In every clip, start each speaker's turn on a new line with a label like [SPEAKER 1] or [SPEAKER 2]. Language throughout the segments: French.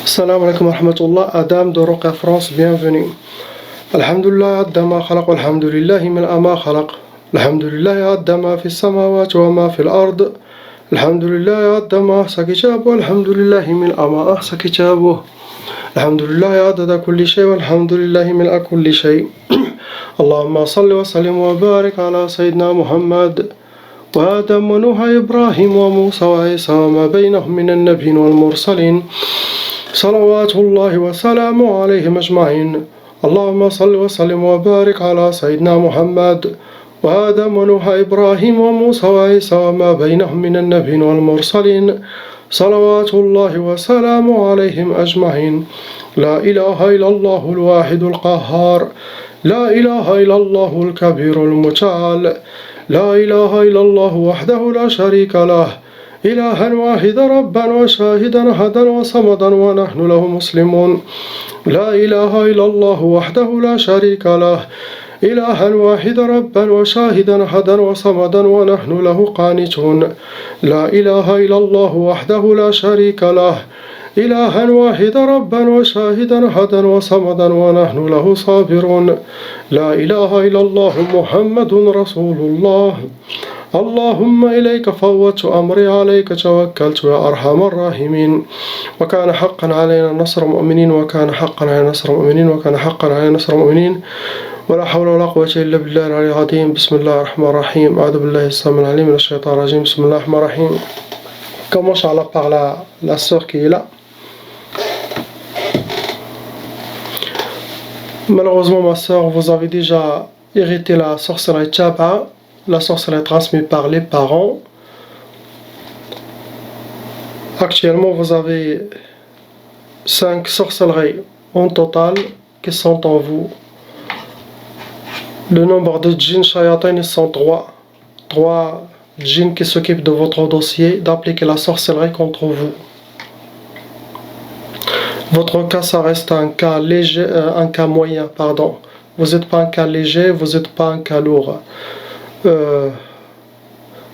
[SPEAKER 1] Assalamu alaikum wa rahmatullah, Adam de Roca France, bienvenue. Alhamdulillah, Addama khalaq, alhamdulillahi min ama khalaq. Alhamdulillahi Addama fi samawat wa ma fi al-ard. Alhamdulillahi Addama ahsa kitabu, alhamdulillahi min ama ahsa kitabu. Alhamdulillahi adada kulli shay, walhamdulillahi min kulli shay. Allahumma salli wa sallim wa barik ala Sayyidina Muhammad. وآدم ونوح إبراهيم وموسى وعيسى وما بينهم من النبيين والمرسلين صلوات الله وسلامه عليهم أجمعين. اللهم صل وسلم وبارك على سيدنا محمد وآدم ونوح إبراهيم وموسى وعيسى وما بينهم من النبيين والمرسلين صلوات الله وسلامه عليهم أجمعين. لا إله إلا الله الواحد القهار، لا إله إلا الله الكبير المتعال، لا إله إلا الله وحده لا شريك له، إلها واحدا ربا وشاهدا أحدا وصمدا ونحن له مسلمون. لا إله إلا الله وحده لا شريك له، إلها واحدا ربا وشاهدا أحدا وصمدا ونحن له قانتون. لا إله إلا الله وحده لا شريك له، إلها واحدا ربا وشاهدا أحدا وصمدا ونحن له صابرون. لا إله إلا الله محمد رسول الله. اللهم إليك فوضت أمري، عليك توكلت يا أرحم الراحمين. وكان حقا علينا نصر المؤمنين، وكان حقا علينا نصر المؤمنين، وكان حقا علينا نصر المؤمنين. ولا حول ولا قوة إلا بالله العلي العظيم. بسم الله الرحمن الرحيم. أعوذ بالله السميع العليم من الشيطان الرجيم. بسم الله الرحمن الرحيم. Commence Allah par la sœur qui est là. Malheureusement, ma sœur, vous avez déjà hérité la sorcellerie Tchaba, la sorcellerie transmise par les parents. Actuellement, vous avez 5 sorcelleries en total qui sont en vous. Le nombre de djinns shayatin sont 3. 3 djinns qui s'occupent de votre dossier, d'appliquer la sorcellerie contre vous. Votre cas, ça reste un cas léger, un cas moyen, pardon. Vous n'êtes pas un cas léger, vous n'êtes pas un cas lourd.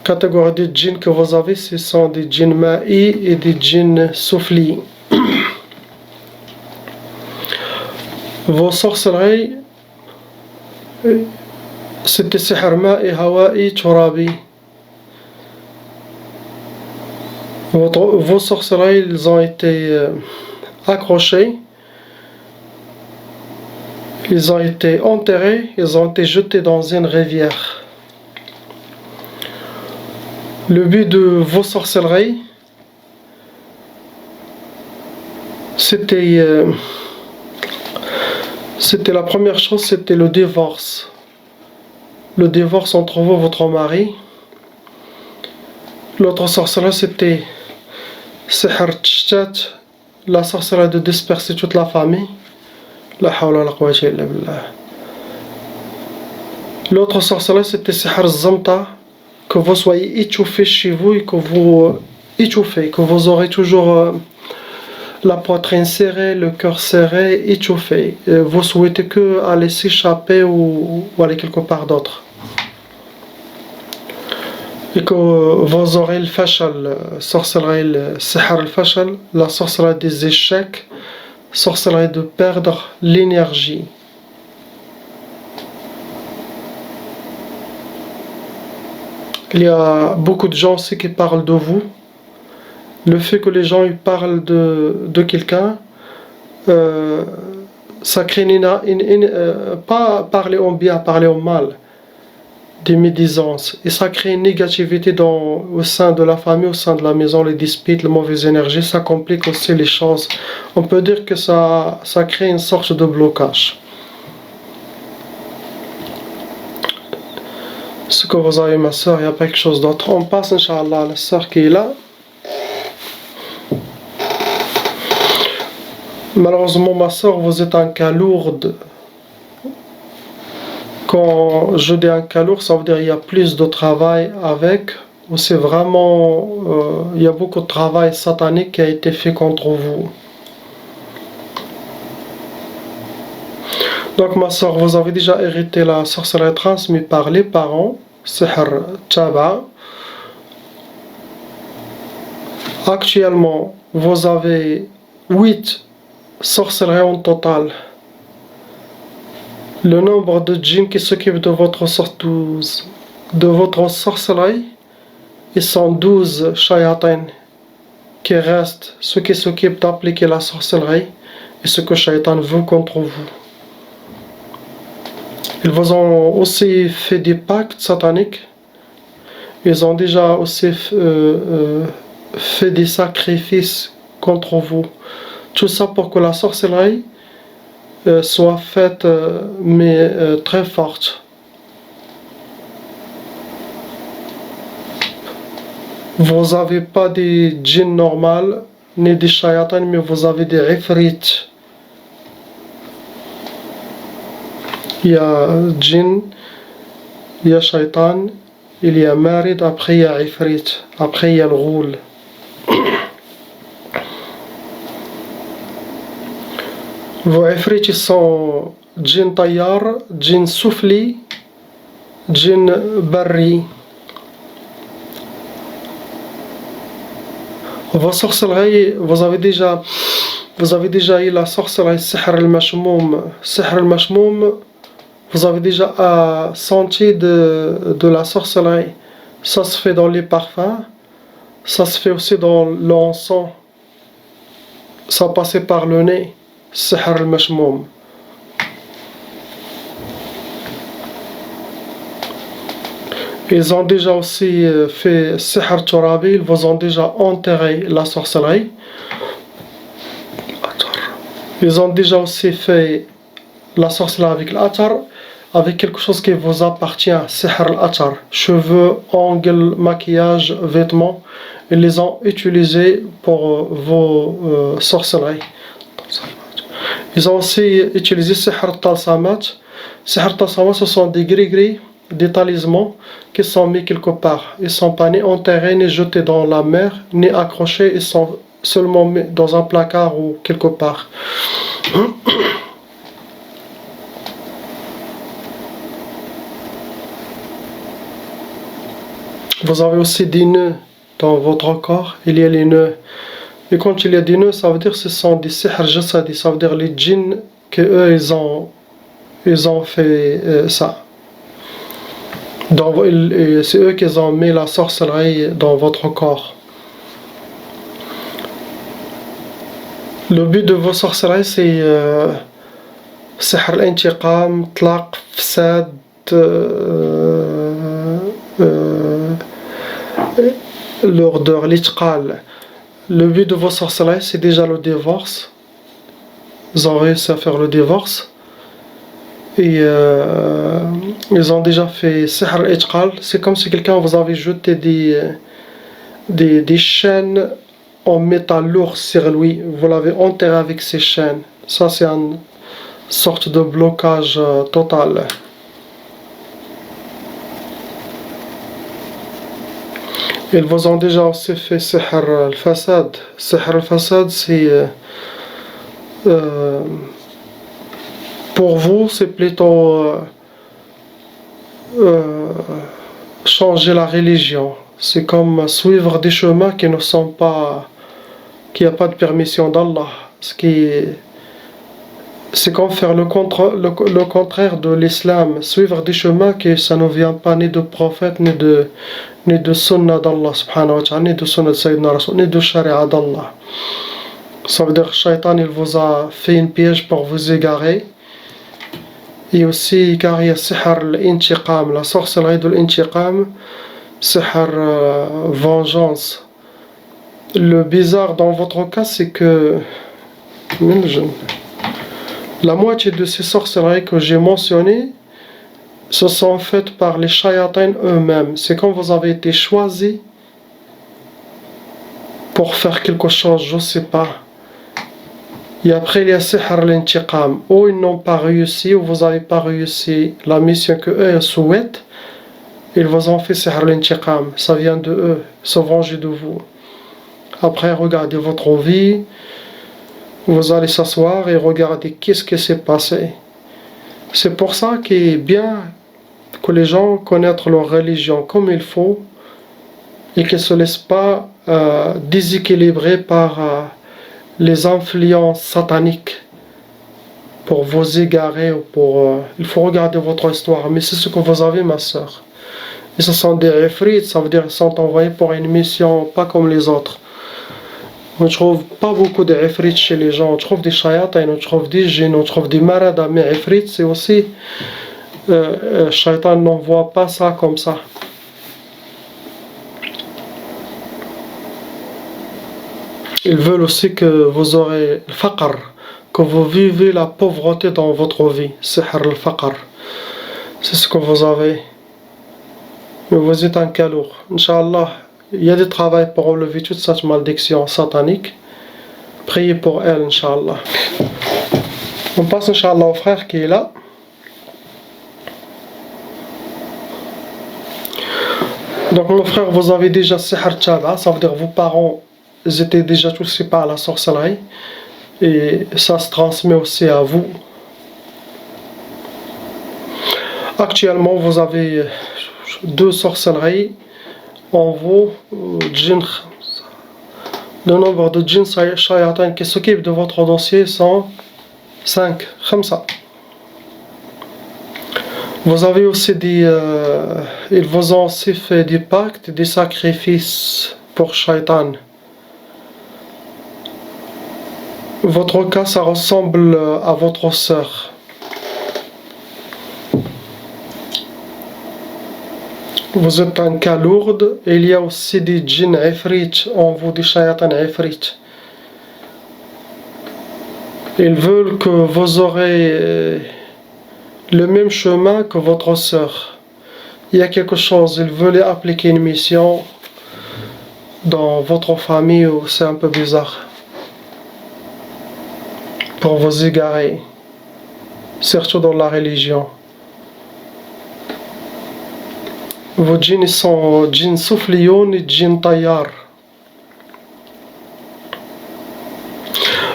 [SPEAKER 1] Catégorie de djinns que vous avez, ce sont des djinns ma'i et des djinns soufli. Vos sorcelleries, c'était sihr ma'i, hawa'i, turabi. Vos sorcelleries, ils ont été accrochés, ils ont été enterrés, ils ont été jetés dans une rivière. Le but de vos sorcelleries, c'était la première chose, c'était le divorce. Le divorce entre vous et votre mari. L'autre sorcellerie, c'était sihr tchtat, la sorcellerie de disperser toute la famille. La hawla wa la quwwata illa billah. L'autre sorcellerie, c'était sihr zamta, que vous soyez étouffé chez vous et que vous étouffez, que vous aurez toujours la poitrine serrée, le cœur serré, étouffé. Vous souhaitez que aller s'échapper ou aller quelque part d'autre. Et que vous aurez le fashal, sorcellerie, le sihr al-fashal, la sorcellerie des échecs, sorcellerie de perdre l'énergie. Il y a beaucoup de gens aussi qui parlent de vous. Le fait que les gens ils parlent de quelqu'un, ça crée pas parler en bien, parler en mal. Des médisances, et ça crée une négativité au sein de la famille, au sein de la maison, les disputes, les mauvaises énergies, ça complique aussi les choses. On peut dire que ça crée une sorte de blocage. Ce que vous avez, ma soeur, il n'y a pas quelque chose d'autre. On passe, Inch'Allah, à la soeur qui est là. Malheureusement, ma soeur, vous êtes un cas lourd. Quand je dis un cas lourd, ça veut dire qu'il y a plus de travail avec, ou c'est vraiment, il y a beaucoup de travail satanique qui a été fait contre vous. Donc ma soeur, vous avez déjà hérité la sorcellerie transmise par les parents, sihr tchaba. Actuellement, vous avez 8 sorcelleries en total. Le nombre de djinns qui s'occupent de votre sorcellerie, ils sont 12 shayatins qui restent, ceux qui s'occupent d'appliquer la sorcellerie et ce que Shaitan veut contre vous. Ils vous ont aussi fait des pactes sataniques. Ils ont déjà aussi fait des sacrifices contre vous. Tout ça pour que la sorcellerie soit faite, mais très forte. Vous n'avez pas des djinns normales, ni des shayatans, mais vous avez des ifrits. Il y a djinn, il y a shaitan, il y a marid, après il y a ifrit, après il y a le roule. Vos ifrits ils sont djinn tayyar, djinn soufli, djinn barri. Vos sorcelleries, vous avez déjà eu la sorcellerie Sihr al-Mashmoum. Sihr al-Mashmoum, vous avez déjà senti de la sorcellerie. Ça se fait dans les parfums, ça se fait aussi dans l'encens. Ça passait par le nez, Sihr al-Mashmoum. Ils ont déjà aussi fait Sihr Turabi, ils vous ont déjà enterré la sorcellerie. Ils ont déjà aussi fait la sorcellerie avec l'Atar, avec quelque chose qui vous appartient, Sihr al-Atar, cheveux, ongles, maquillage, vêtements. Ils les ont utilisés pour vos sorcelleries. Ils ont aussi utilisé Sihr al-Talsamat. Sihr al-Talsamat, ce sont des gris-gris, des talismans qui sont mis quelque part. Ils ne sont pas ni enterrés, ni jetés dans la mer, ni accrochés. Ils sont seulement mis dans un placard ou quelque part. Vous avez aussi des nœuds dans votre corps. Il y a les nœuds. Et quand il y a des nœuds, ça veut dire que ce sont des sihr jasadi. Ça veut dire les djinns qu'eux, ils ont fait ça. C'est eux qui ont mis la sorcellerie dans votre corps. Le but de vos sorcelleries, c'est Sihr al-Intiqam, Tlaq, Fsad, l'ordre, l'Itqal. Le but de vos sorcelleries, c'est déjà le divorce. Ils ont réussi à faire le divorce. Et ils ont déjà fait Sihr al-Itqal. C'est comme si quelqu'un vous avait jeté des chaînes en métal lourd sur lui. Vous l'avez enterré avec ces chaînes. Ça, c'est une sorte de blocage total. Ils vous ont déjà aussi fait Sihr al-Fasad. Sihr al-Fasad, c'est pour vous, c'est plutôt changer la religion. C'est comme suivre des chemins qui ne sont pas, qui n'ont pas de permission d'Allah. C'est comme faire le contraire de l'islam. Suivre des chemins qui ça ne vient pas ni de prophète, ni de sunnah d'Allah subhanahu wa ta'ala, ni de sunnah de Sayyidina Rasul, ni de sharia d'Allah. Ça veut dire que Shaitan il vous a fait une piège pour vous égarer. Et aussi car il y a Sihr al-Intiqam, la sorcellerie de l'Intiqam, Sihr vengeance. Le bizarre dans votre cas, c'est que la moitié de ces sorcelleries que j'ai mentionnées, ce sont faites par les shayatins eux-mêmes. C'est comme vous avez été choisi pour faire quelque chose, je ne sais pas. Et après, il y a Sihr al-Intiqam. Ou ils n'ont pas réussi, ou vous n'avez pas réussi la mission que eux souhaitent. Ils vous ont fait Sihr al-Intiqam. Ça vient de eux, se venger de vous. Après, regardez votre vie. Vous allez s'asseoir et regarder qu'est-ce qui s'est passé. C'est pour ça qu'il est bien que les gens connaissent leur religion comme il faut et qu'ils ne se laissent pas déséquilibrer par les influences sataniques pour vous égarer ou il faut regarder votre histoire, mais c'est ce que vous avez, ma soeur. Et ce sont des ifrites, ça veut dire qu'ils sont envoyés pour une mission pas comme les autres. On ne trouve pas beaucoup de ifrites chez les gens, on trouve des shayatins, on trouve des djinns, on trouve des maradas, mais ifrit c'est aussi... Shaitan n'envoie pas ça comme ça. Ils veulent aussi que vous aurez le faqr, que vous vivez la pauvreté dans votre vie. Sihr al-faqr. C'est ce que vous avez. Mais vous êtes un calour. Inch'Allah, il y a du travail pour enlever toute cette malédiction satanique. Priez pour elle, Inch'Allah. On passe, Inch'Allah, au frère qui est là. Donc, mon frère, vous avez déjà sihr tchaba, ça veut dire vos parents ils étaient déjà touchés par la sorcellerie. Et ça se transmet aussi à vous. Actuellement, vous avez 2 sorcelleries en vous, djinn. Le nombre de djinns shayatins qui s'occupent de votre dossier sont 5, khamsa. Vous avez aussi ils vous ont aussi fait des pactes, des sacrifices pour shaitan. Votre cas, ça ressemble à votre sœur. Vous êtes un cas lourd, et il y a aussi des djinns ifrit en vous, des shayatans ifrit. Ils veulent que vous aurez le même chemin que votre sœur. Il y a quelque chose, ils veulent appliquer une mission dans votre famille où c'est un peu bizarre. Pour vous égarer, surtout dans la religion. Vos djinns sont djinns soufliyoun et djinns tayyar.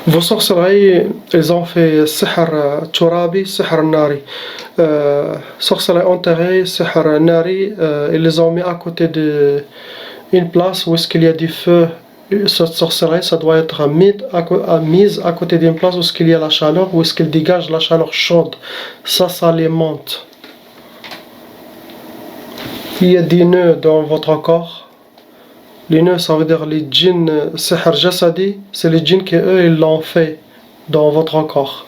[SPEAKER 1] Vos sorcelleries, ils ont fait sihr turabi, sihr nari. Sorcellerie enterrée, sihr nari, ils les ont mis à côté d'une place où est-ce qu'il y a du feu. Cette sorcellerie, ça doit être mise à côté d'une place où est-ce qu'il y a la chaleur, où est-ce qu'il dégage la chaleur chaude. Ça alimente. Il y a des nœuds dans votre corps. Les nœuds, ça veut dire les djinns sihr jasadi, c'est les djinns qui eux, ils l'ont fait dans votre corps.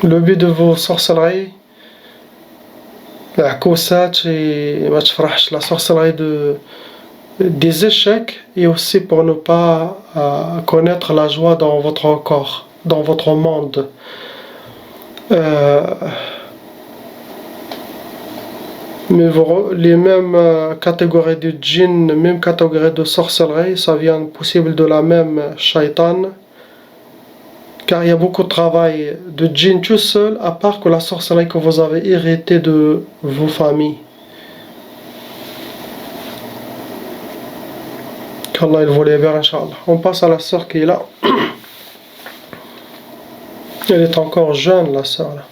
[SPEAKER 1] Le but de vos sorcelleries, la sorcellerie des échecs, et aussi pour ne pas connaître la joie dans votre corps, dans votre monde. Mais les mêmes catégories de djinns, même catégories de sorcellerie, ça vient possible de la même shaitan. Car il y a beaucoup de travail de djinns tout seul, à part que la sorcellerie que vous avez héritée de vos familles. Qu'Allah il vous libère, Inch'Allah. On passe à la sœur qui est là. Elle est encore jeune, la sœur là.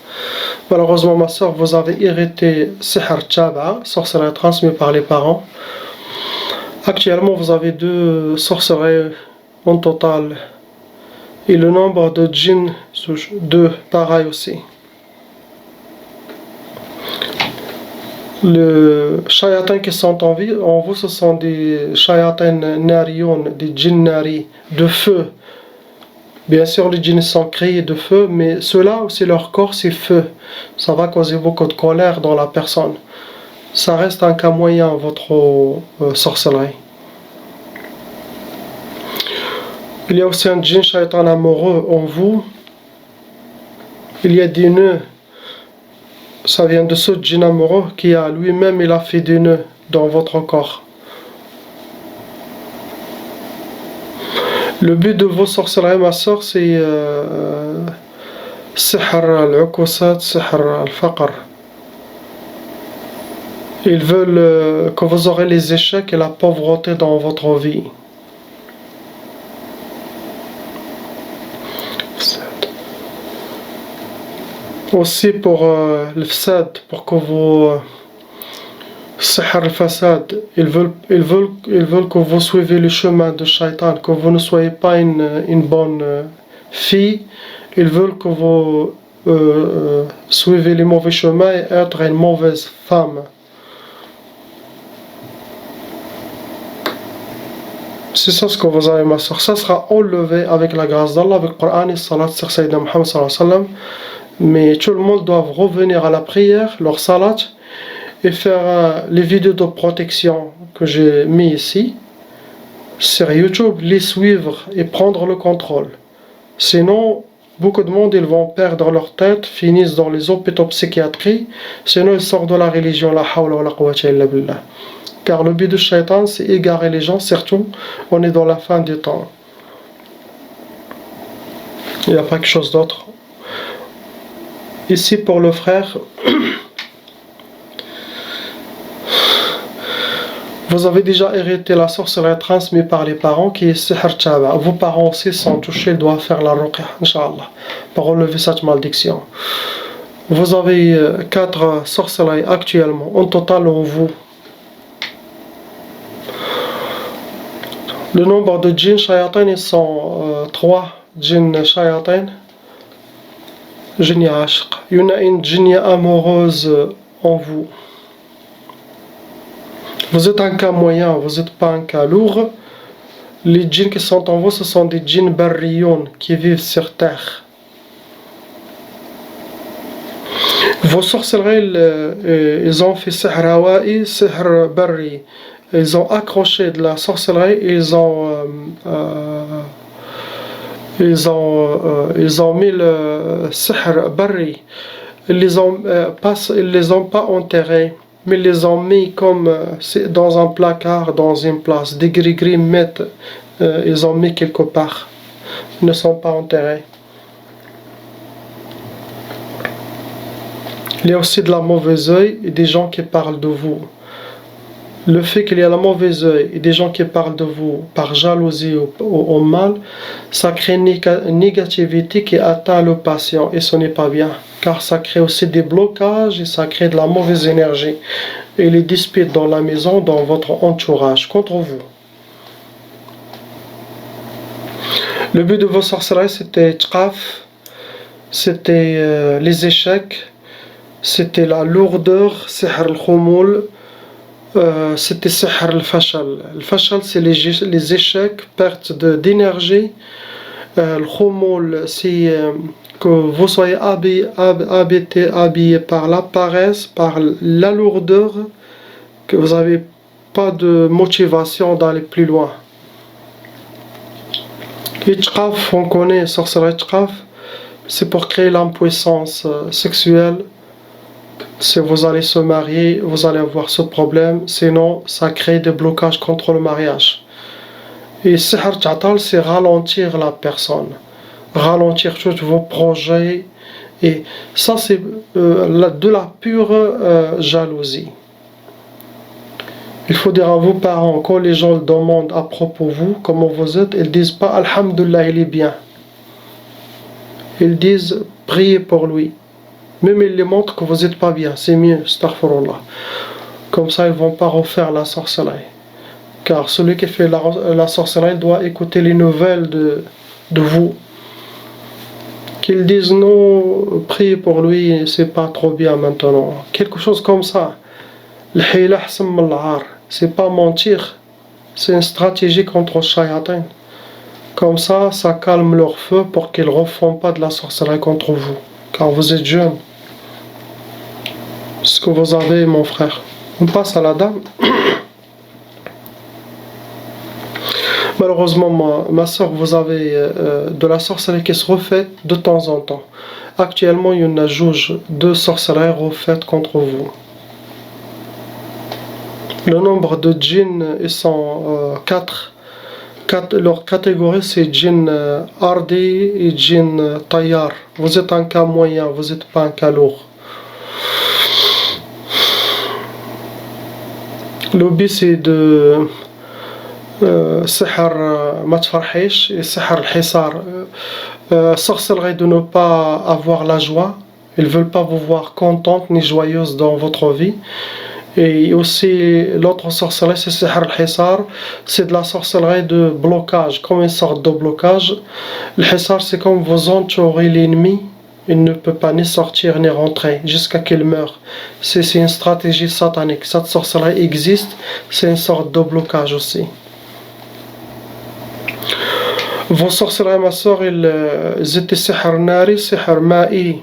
[SPEAKER 1] Malheureusement, ma soeur, vous avez hérité sihr tchaba, sorcellerie transmise par les parents. Actuellement, vous avez 2 sorcelleries en total. Et le nombre de djinns, 2, pareil aussi. Les shayatins qui sont en vous, ce sont des shayatins nariyon, des djinns nari, de feu. Bien sûr, les djinns sont créés de feu, mais ceux-là aussi, leur corps, c'est feu. Ça va causer beaucoup de colère dans la personne. Ça reste un cas moyen, votre sorcellerie. Il y a aussi un djinn shaitan amoureux en vous. Il y a des nœuds. Ça vient de ce djinn amoureux qui a lui-même, il a fait des nœuds dans votre corps. Le but de vos sorcelleries, ma soeur, c'est sihr al-ukusat, sihr al-faqr. Ils veulent que vous aurez les échecs et la pauvreté dans votre vie. Aussi pour le fsad, pour que Sihr al-Fasad, ils veulent que vous suivez le chemin de Shaitan, que vous ne soyez pas une bonne fille. Ils veulent que vous suivez les mauvais chemins et être une mauvaise femme. C'est ça ce que vous avez, ma soeur. Ça sera enlevé avec la grâce d'Allah, avec le Coran et salat sur Sayyidina Muhammad sallallahu alayhi wa sallam. Mais tout le monde doit revenir à la prière, leur salat, et faire les vidéos de protection que j'ai mis ici sur YouTube, les suivre et prendre le contrôle. Sinon, beaucoup de monde, ils vont perdre leur tête, finissent dans les hôpitaux psychiatriques, sinon ils sortent de la religion, la hawla wa la quwwata illa billah. Car le but du shaitan, c'est égarer les gens, surtout, on est dans la fin du temps. Il n'y a pas quelque chose d'autre. Ici, pour le frère, vous avez déjà hérité la sorcellerie transmise par les parents qui est sihr taba. Vos parents aussi sont touchés, ils doivent faire la ruqya, Inch'Allah, pour relever cette malédiction. Vous avez 4 sorcelleries actuellement, en total en vous. Le nombre de djinns shayatin, ils sont 3 djinns shayatin. Jinnia ashq. Il y en a une jinnia amoureuse en vous. Vous êtes un cas moyen, vous n'êtes pas un cas lourd. Les djinns qui sont en vous, ce sont des djinns barriyoun qui vivent sur terre. Vos sorcelleries, ils ont fait sihr hawa'i, sihr barri. Ils ont accroché de la sorcellerie, ils ont mis le sihr barri. Ils les ont pas enterrés, mais ils les ont mis comme dans un placard, dans une place. Des gris-gris mettent, ils ont mis quelque part. Ils ne sont pas enterrés. Il y a aussi de la mauvaise œil et des gens qui parlent de vous. Le fait qu'il y a la mauvaise œil et des gens qui parlent de vous par jalousie ou mal, ça crée une négativité qui atteint le patient et ce n'est pas bien. Car ça crée aussi des blocages et ça crée de la mauvaise énergie. Et les disputes dans la maison, dans votre entourage, contre vous. Le but de vos sorcelleries, c'était tqaf, c'était les échecs, c'était la lourdeur, sihr al-khumul, c'était sihr al-fashal. Le fashal, c'est les échecs, perte d'énergie. Le khumul, c'est que vous soyez habillé par la paresse, par la lourdeur, que vous n'avez pas de motivation d'aller plus loin. Et tqaf, on connaît, sorcellerie tqaf, c'est pour créer l'impuissance sexuelle. Si vous allez se marier, vous allez avoir ce problème, sinon ça crée des blocages contre le mariage. Et sihr ta'tal, c'est ralentir la personne, ralentir tous vos projets, et ça c'est de la pure jalousie. Il faut dire à vos parents, quand les gens demandent à propos de vous, comment vous êtes, ils disent pas Alhamdulillah, il est bien. Ils disent priez pour lui. Même ils les montrent que vous n'êtes pas bien, c'est mieux, astaghfirullah. Comme ça, ils ne vont pas refaire la sorcellerie. Car celui qui fait la sorcellerie doit écouter les nouvelles de vous. Qu'ils disent non, priez pour lui, c'est pas trop bien maintenant. Quelque chose comme ça. C'est pas mentir, c'est une stratégie contre le shayatin. Comme ça, ça calme leur feu pour qu'ils ne refont pas de la sorcellerie contre vous. Car vous êtes jeune. Ce que vous avez, mon frère. On passe à la dame. Malheureusement, ma soeur, vous avez de la sorcellerie qui se refait de temps en temps. Actuellement, il y en a deux sorcelleries refaites contre vous. Le nombre de djinns, ils sont 4. Leur catégorie, c'est djinn ardi et djinn tayyar. Vous êtes un cas moyen, vous n'êtes pas un cas lourd. Le but, c'est de sihr ma tfarhish et sihr al-hisar. Sorcellerie de ne pas avoir la joie. Ils ne veulent pas vous voir contente ni joyeuse dans votre vie. Et aussi, l'autre sorcellerie, c'est Sihr al-Hisar. C'est de la sorcellerie de blocage, comme une sorte de blocage. Le Hisar, c'est comme vous entourez l'ennemi. Il ne peut pas ni sortir ni rentrer jusqu'à qu'il meure. C'est une stratégie satanique. Cette sorcellerie existe. C'est une sorte de blocage aussi. Vos sorcelleries, ma soeur, ils étaient Sihr Nari, Sihr Ma'i.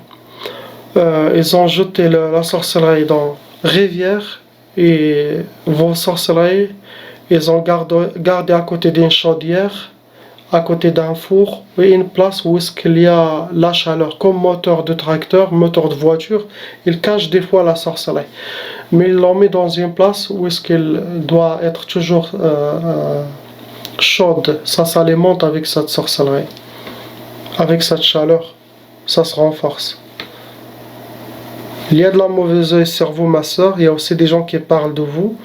[SPEAKER 1] Ils ont jeté la sorcellerie dans rivière. Et vos sorcelleries, ils ont gardé à côté d'une chaudière, à côté d'un four, et une place où est-ce qu'il y a la chaleur, comme moteur de tracteur, moteur de voiture. Ils cachent des fois la sorcellerie. Mais ils l'ont mis dans une place où est-ce qu'il doit être toujours chaude. Ça s'alimente avec cette sorcellerie. Avec cette chaleur, ça se renforce. Il y a de la mauvaise œil sur vous, ma soeur. Il y a aussi des gens qui parlent de vous.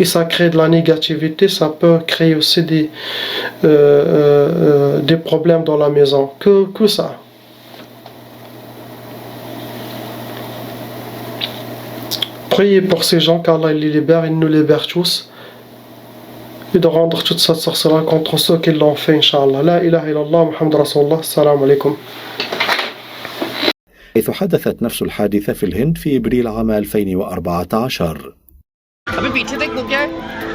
[SPEAKER 1] Et ça crée de la négativité. Ça peut créer aussi des problèmes dans la maison. Que ça. Priez pour ces gens qu'Allah les libère. Il nous libère tous. Et de rendre toute cette sorcellerie contre ceux qui l'ont fait, Inch'Allah. La ilaha illallah, Muhammad Rasulullah. Assalamu alaikum.
[SPEAKER 2] حيث حدثت نفس الحادثة في الهند في إبريل عام 2014.
[SPEAKER 3] अभी पीछे देख तो क्या है